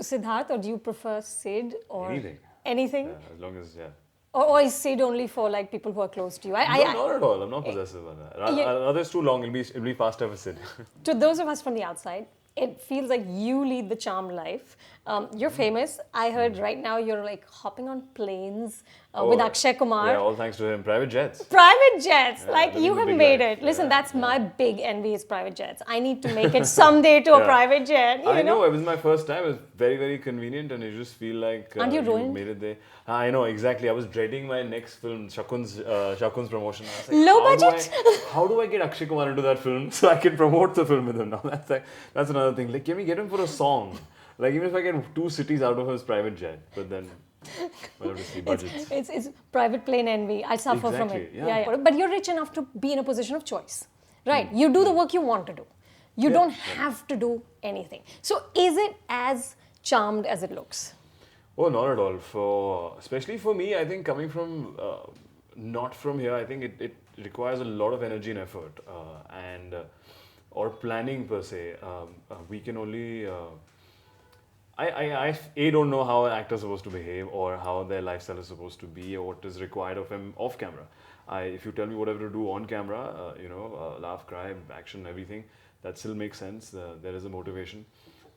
Siddharth, or do you prefer Sid or Anything. anything? As long as, yeah. Or is Sid only for like people who are close to you? No, not at all. I'm not possessive on that. Rather, it's too long. It'll be faster for Sid. To those of us from the outside, it feels like you lead the charmed life. You're famous. I heard right now you're like hopping on planes with Akshay Kumar. Yeah, all thanks to him. Private jets. Private jets, Yeah, like living you the have big made life. it. Listen, Yeah, that's my big envy is private jets. I need to make it someday to a Yeah. private jet. I You know, it was my first time. It was very, very convenient, and you just feel like Aren't you ruined? made it there. I know, exactly. I was dreading my next film, Shakun's promotion. I was like, Low how budget? how do I get Akshay Kumar into that film so I can promote the film with him now? That's another thing. Like, can we get him for a song? Like, even if I get 2 cities out of his private jet, but then we'll have to see budgets. It's private plane envy. I suffer from it. Exactly, yeah. But you're rich enough to be in a position of choice, right? You do the work you want to do. You don't have to do anything. So is it as charmed as it looks? Oh, not at all. Especially for me, I think coming from not from here, I think it requires a lot of energy and effort, or planning per se. We can only. I don't know how an actor is supposed to behave or how their lifestyle is supposed to be or what is required of him off camera. If you tell me whatever to do on camera, laugh, cry, action, everything, that still makes sense. There is a motivation.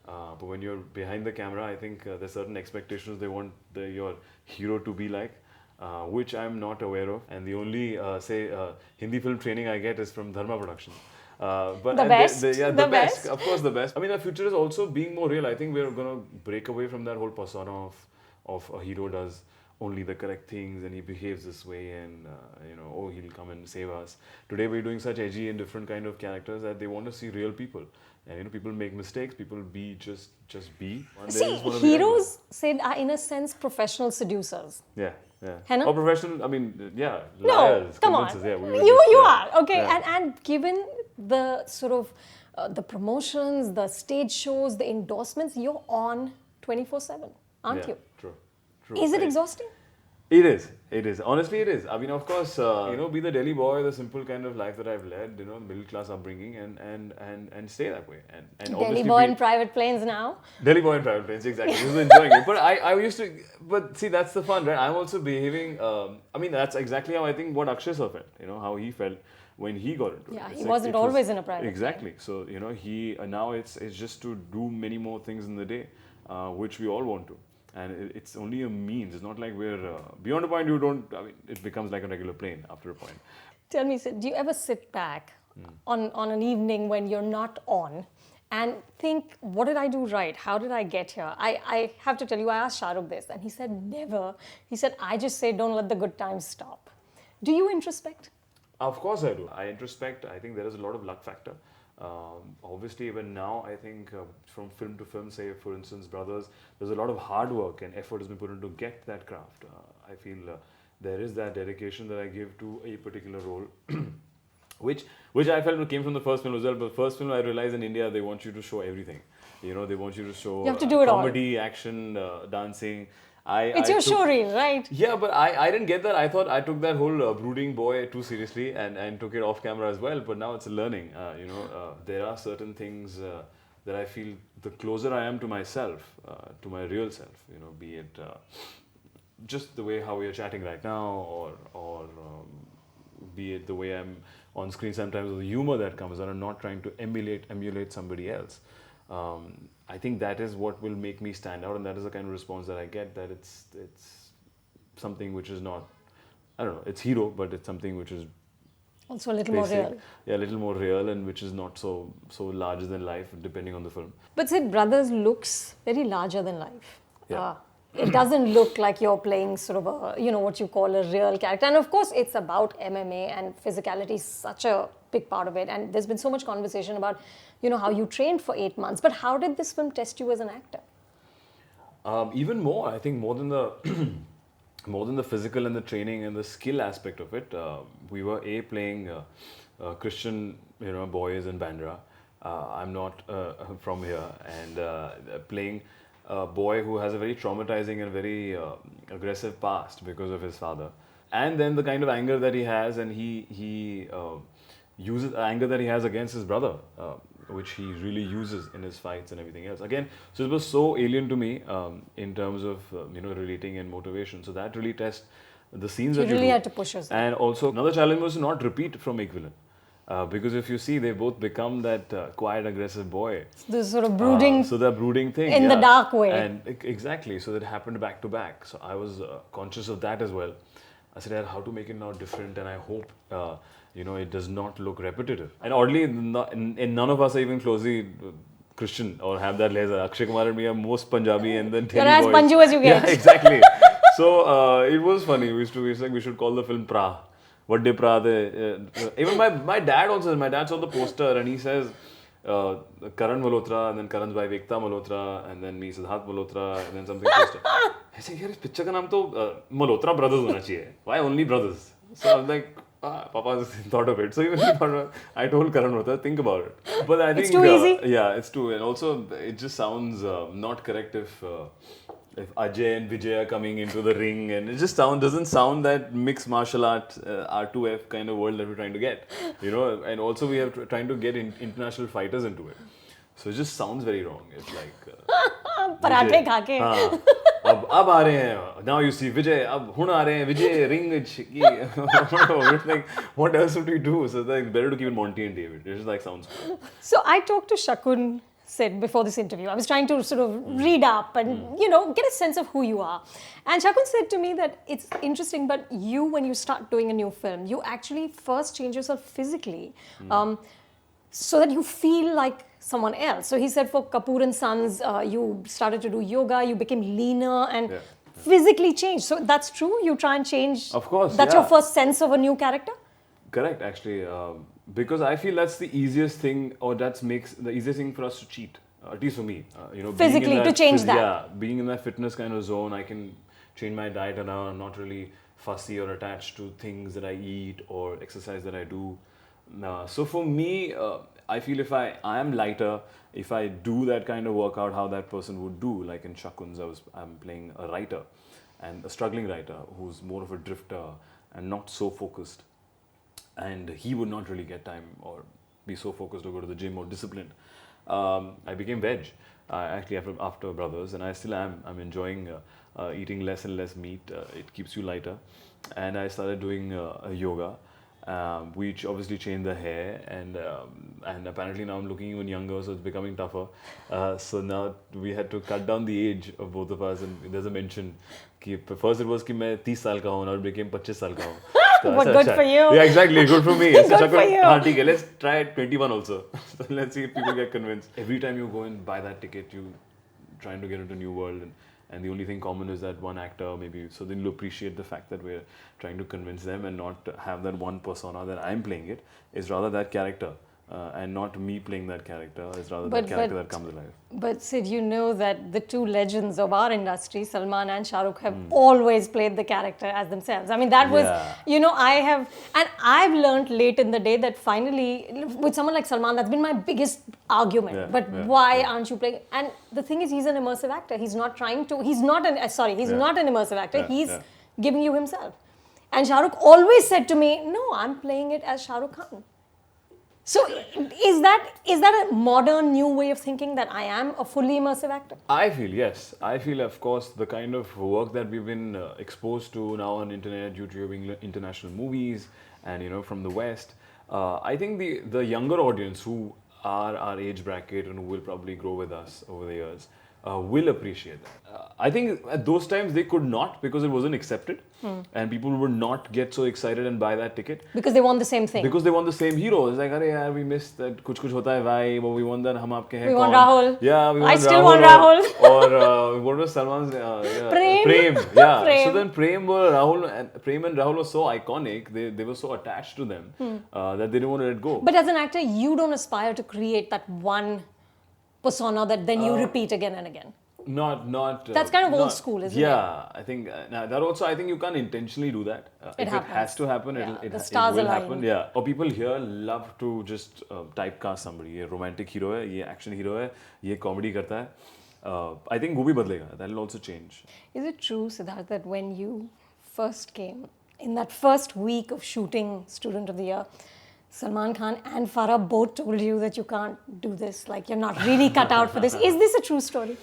But when you're behind the camera, I think there's certain expectations they want your hero to be like, which I'm not aware of. And the only, Hindi film training I get is from Dharma Production. But The best? Yeah, The the best. best? Of course, the best. I mean, the future is also being more real. I think we're going to break away from that whole persona of a hero does only the correct things and he behaves this way and he'll come and save us. Today we're doing such edgy and different kind of characters that they want to see real people. And people make mistakes, people be just be. And they See, just wanna be like heroes said are in a sense professional seducers. that. Yeah. है ना? Or professional, I mean, yeah, No, liars, come on. convincers, yeah, we were You just, yeah. are okay, Yeah. and given the sort of the promotions, the stage shows, the endorsements, you're on 24/7, aren't Yeah, you? True. Is it Very- exhausting? It is. It is. Honestly, it is. I mean, of course, be the Delhi boy, the simple kind of life that I've led, middle class upbringing, and stay that way. And Delhi obviously boy be- in private planes now. Delhi boy in private planes, exactly. He was enjoying it. But I used to, but see, that's the fun, right? I'm also behaving, that's exactly how I think what Akshay sir felt, how he felt when he got into it. Yeah, It's he like wasn't it was- always in a private Exactly. So, he, now it's just to do many more things in the day, which we all want to. And it's only a means. It's not like we're, beyond a point you don't, it becomes like a regular plane after a point. Tell me, Sid, do you ever sit back on an evening when you're not on and think, what did I do right? How did I get here? I have to tell you, I asked Shahrukh this and he said, never. He said, I just say, don't let the good times stop. Do you introspect? Of course I do. I introspect. I think there is a lot of luck factor. Obviously, even now, I think from film to film, say for instance, Brothers, there's a lot of hard work and effort has been put into get that craft. I feel there is that dedication that I give to a particular role, which I felt came from the first film as well. But the first film, I realized in India, they want you to show everything. They want you to show You have to do it all. comedy, action, dancing. It's your show reel, right? Yeah, but I didn't get that. I thought I took that whole brooding boy too seriously and took it off camera as well. But now it's a learning. There are certain things that I feel the closer I am to myself, to my real self, be it just the way how we are chatting right now or be it the way I'm on screen sometimes, or the humor that comes, and I'm not trying to emulate somebody else. I think that is what will make me stand out, and that is the kind of response that I get. That it's something which is not, I don't know, it's hero, but it's something which is Also a little more basic. real. Yeah, a little more real, and which is not so larger than life, depending on the film. But Sid, Brothers looks very larger than life. Yeah. It doesn't look like you're playing sort of a, what you call a real character. And of course, it's about MMA and physicality is such a big part of it. And there's been so much conversation about, how you trained for 8 months. But how did this film test you as an actor? Even more, I think more than the more than the physical and the training and the skill aspect of it. We were playing Christian, boys in Bandra. I'm not from here, and playing a boy who has a very traumatizing and very aggressive past because of his father, and then the kind of anger that he has, and he uses anger that he has against his brother, which he really uses in his fights and everything else. Again, so it was so alien to me in terms of relating and motivation. So that really tests the scenes You that you really do. had to push yourself. And also another challenge was to not repeat from Equivalent. Because if you see, they both become that quiet, aggressive boy. This sort of brooding So that brooding thing. in the dark way. And exactly. So that happened back to back. So I was conscious of that as well. I said, how to make it now different, and I hope it does not look repetitive. And oddly, in none of us are even closely Christian or have that laser. Akshay Kumar and me are most Punjabi, and then You're as Panju as you get. Yeah, exactly. So it was funny. We should call the film Pra. What day Pra? Even my dad also. My dad saw the poster and he says. Karan Malhotra, and then Karan's wife Ekta Malhotra, and then me Siddharth Malhotra, and then something poster. I said, यार इस picture का नाम तो Malhotra brothers होना चाहिए. Why only brothers? So I'm like, Papa just thought of it. So even I told Karan Malhotra, think about it. But I think it's too easy. Yeah, it's too, and also it just sounds not correct if Ajay and Vijay are coming into the ring, and it just doesn't sound that mixed martial art R2F kind of world that we're trying to get, and also we are trying to get international fighters into it, so it just sounds very wrong. It's like पराठे खा के अब आ रहे हैं, now you see Vijay, अब हुन आ रहे हैं Vijay ring it's like what else would we do? So it's like better to keep it Monty and David. It just like sounds cool. So I talked to Shakun Sid before this interview. I was trying to sort of read up and get a sense of who you are. And Shakun said to me that it's interesting, but you, when you start doing a new film, you actually first change yourself physically so that you feel like someone else. So he said for Kapoor and Sons, you started to do yoga, you became leaner and physically changed. So that's true? You try and change? Of course, That's your first sense of a new character? Correct, actually. Because I feel that's the easiest thing, or that makes the easiest thing for us to cheat. At least for me, physically to change that. Yeah, being in that fitness kind of zone, I can change my diet around. I'm not really fussy or attached to things that I eat or exercise that I do. So for me, I feel if I am lighter, if I do that kind of workout, how that person would do. Like in Shakun's, I'm playing a writer, and a struggling writer who's more of a drifter and not so focused. And he would not really get time or be so focused to go to the gym or disciplined. I became veg actually after Brothers, and I still am. I'm enjoying eating less and less meat. It keeps you lighter. And I started doing yoga, which obviously changed the hair, and apparently now I'm looking even younger, so it's becoming tougher. So now we had to cut down the age of both of us, and there's a mention. First it was कि मैं 30 साल का हूँ, now it became 25 साल का हूँ. But good for you. Yeah, exactly. Good for me. Good for you. Okay, let's try 21 also. So let's see if people get convinced. Every time you go and buy that ticket, you trying to get into a new world, and the only thing common is that one actor maybe. So then you appreciate the fact that we're trying to convince them and not have that one persona that I'm playing it. It's rather that character. And not me playing that character. It's rather that character that comes alive. But Sid, you know that the two legends of our industry, Salman and Shah Rukh, have always played the character as themselves. I mean, that was, I've learned late in the day that finally, with someone like Salman, that's been my biggest argument. Why aren't you playing? And the thing is, he's an immersive actor. He's not trying to, he's not an immersive actor. He's giving you himself. And Shah Rukh always said to me, no, I'm playing it as Shah Rukh Khan. So is that a modern new way of thinking that I am a fully immersive actor? I feel, yes. I feel, of course, the kind of work that we've been exposed to now on internet, YouTube, international movies, and from the West. I think the younger audience who are our age bracket and who will probably grow with us over the years will appreciate that. I think at those times they could not, because it wasn't accepted, and people would not get so excited and buy that ticket. Because they want the same thing. Because they want the same hero. It's like, "Arey yaar, we missed that Kuch Kuch Hota Hai vibe, or we want that Hum Aapke Hain We Kaun." want Rahul. Yeah, we want I still want Rahul. Or what was Salman's? Prem. Yeah. Prem. So then Prem and Rahul were so iconic. They were so attached to them that they didn't want to let go. But as an actor, you don't aspire to create that one persona that then you repeat again and again. Not. That's kind of old school, isn't it? Yeah, I think that also. I think you can't intentionally do that. If it has to happen, it will happen. Yeah. Or people here love to just typecast somebody. ये romantic hero है, ये action hero है, ये comedy करता है. I think वो भी बदलेगा. That will also change. Is it true, Siddharth, that when you first came, in that first week of shooting Student of the Year, Salman Khan and Farah both told you that you can't do this, like you're not really cut out for this. Is this a true story?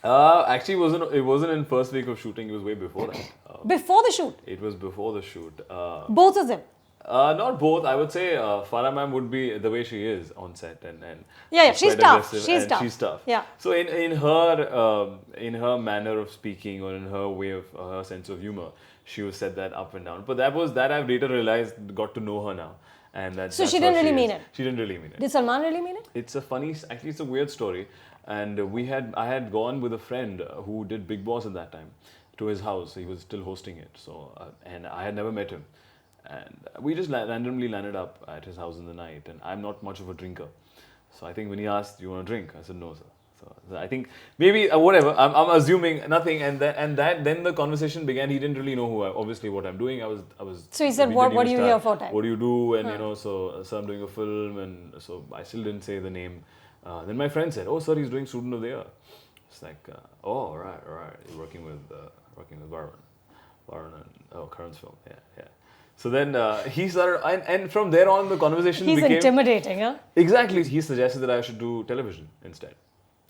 Actually, it wasn't in first week of shooting. It was way before that. Before the shoot, It was before the shoot. both of them. Not both. I would say Farah ma'am would be the way she is on set, and Yeah, she's quite tough. aggressive She's and tough. She's tough. Yeah. So in her manner of speaking, or in her way of her sense of humor, she was said that up and down. But that I've later realized, got to know her now, and that's. So that's she how didn't really is. mean it? She didn't really mean it. Did Salman really mean it? It's a funny, actually, it's a weird story. And I had gone with a friend who did Big Boss at that time to his house. He was still hosting it. So, and I had never met him. And we just randomly landed up at his house in the night. And I'm not much of a drinker. So I think when he asked, "Do you want to drink?" I said, "No, sir." So I think maybe whatever. I'm assuming nothing. And then the conversation began. He didn't really know obviously what I'm doing. I was. So he said, we "What didn't are even you here start. for?" Type. What do you do? And so I'm doing a film, and so I still didn't say the name. Then my friend said, "Oh, sir, he's doing Student of the Year." It's like, "Oh, right. You're working with Varun and Karan's film, yeah." So then he started, and from there on, the conversation He's became intimidating, huh? exactly. He suggested that I should do television instead.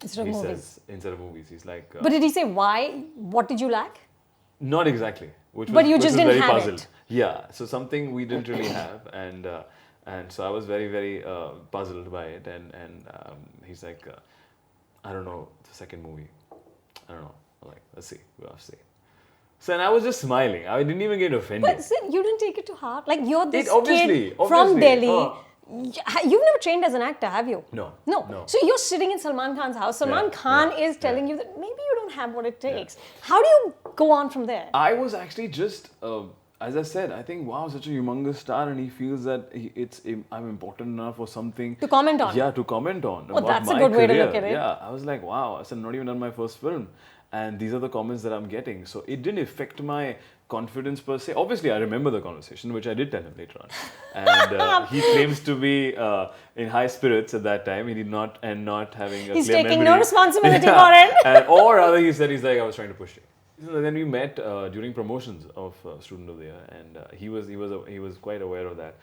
Instead of He movies. says instead of movies, he's like, But did he say why? What did you lack? not exactly. But you which just was didn't very have puzzled. it. Yeah, so something we didn't really have, and so I was very very puzzled by it, and he's like, I don't know the second movie, I don't know. I'm like, let's see, we'll have to see. So and I was just smiling. I didn't even get offended. But Sid, you didn't take it to heart. Like you're this obviously, kid from obviously. Delhi. You've never trained as an actor, have you? No. So you're sitting in Salman Khan's house. Salman Khan is telling you that maybe you don't have what it takes. How do you go on from there? I was actually just, as I said, I think, wow, such a humongous star, and he feels that I'm important enough or something. To comment on. Yeah, to comment on. Oh, about that's a my good way to career. look at it. Yeah, I was like, wow, I said, not even done my first film. And these are the comments that I'm getting. So it didn't affect my confidence per se. Obviously, I remember the conversation, which I did tell him later on. And he claims to be in high spirits at that time. He did not, and not having a He's clear taking memory. no responsibility for it. Or rather, he's like, I was trying to push you. So then we met during promotions of Student of the Year, and he was quite aware of that.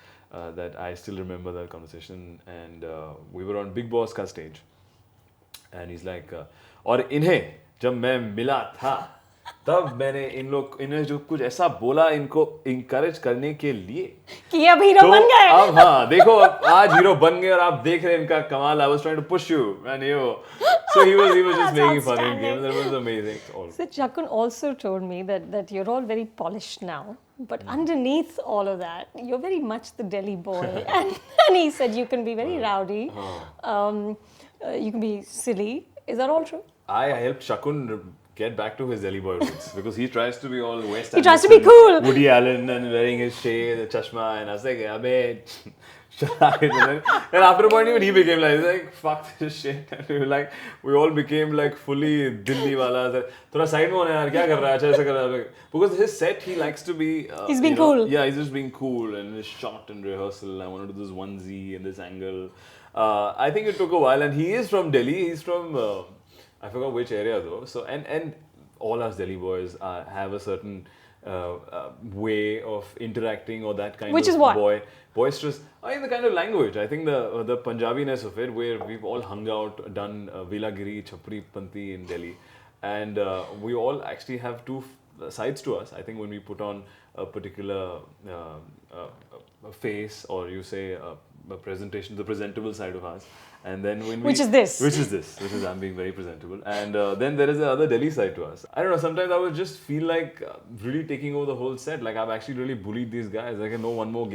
That I still remember that conversation, and we were on Big Boss का stage, and he's like, और इन्हें जब मैं मिला था, तब मैंने इन्हें जो कुछ ऐसा बोला इनको encourage करने के लिए कि अब हीरो बन गए. अब हाँ देखो आज हीरो बन गए और आप देख रहे हैं इनका कमाल. I was trying to push you, and so he was just making fun of him. That was amazing. So Shakun also told me that you're all very polished now, but underneath all of that, you're very much the Delhi boy. and he said you can be very rowdy, you can be silly. Is that all true? I helped Shakun get back to his Delhi boy roots because he tries to be all West. He tries to be cool. Woody Allen and wearing his shade, the chashma, and I was like, "Abe, and after a point, even he became like, fuck this shit. And we all became like fully Delhi wala. Thoda side mein hona yaar, kya kar raha hai? Aisa kar raha hai. Because his set, he likes to be. He's being cool. Yeah, he's just being cool, and his shot and rehearsal. I want to do this onesie and this angle. I think it took a while, and he is from Delhi. He's from I forgot which area though. So and all us Delhi boys have a certain way of interacting or that kind which of is what? boisterous. I mean the kind of language. I think the Punjabiness of it, where we've all hung out, done Velagiri, Chapri Panti in Delhi, and we all actually have two sides to us. I think when we put on a particular face, or you say a presentation, the presentable side of us, and then when which is I'm being very presentable, and then there is the other Delhi side to us. I don't know, sometimes I would just feel like really taking over the whole set. Like I've actually really bullied these guys. I can know one more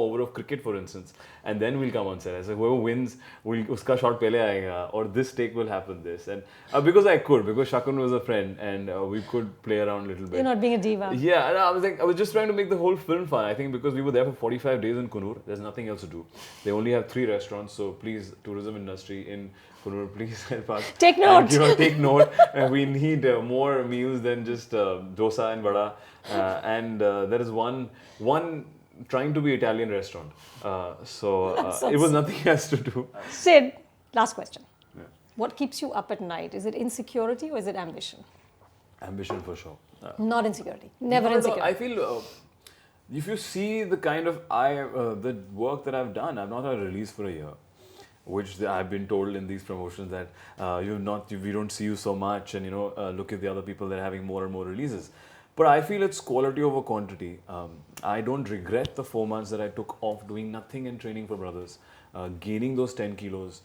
over of cricket, for instance, and then we'll come on set. I said whoever wins, uska shot pehle aayega, or this take will happen this, and because Shakun was a friend, and we could play around a little bit. You're not being a diva. Yeah, and I was just trying to make the whole film fun. I think because we were there for 45 days in Kunur, there's nothing else to do. They only have 3 restaurants, so please, tourism industry in Kunur, please help us. Take note. Take note. We need more meals than just dosa and vada. And there is one trying to be Italian restaurant. It was nothing else to do. Sid, last question. Yeah. What keeps you up at night? Is it insecurity or is it ambition? Ambition for sure. Not insecurity. Never No, insecurity. I feel if you see the kind of the work that I've done, I've not had a release for a year, which I've been told in these promotions that we don't see you so much, and look at the other people that are having more and more releases. But I feel it's quality over quantity. I don't regret the 4 months that I took off doing nothing and training for Brothers, gaining those 10 kilos,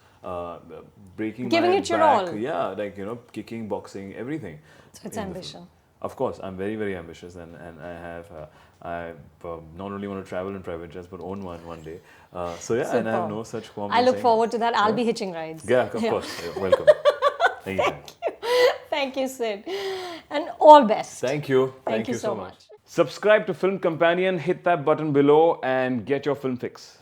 breaking Giving my it your back, all. yeah, like kicking, boxing, everything. So it's in the ambition. film. Of course, I'm very, very ambitious, and I not only want to travel in private jets, but own one day. So yeah, and I have Superb. no such qualms. I in look saying forward to that. I'll Yeah. be hitching rides. Yeah, of course. Yeah, welcome. Thank you. Thank you, Sid. And all best. Thank you. Thank you you so much. much. Subscribe to Film Companion, hit that button below, and get your film fix.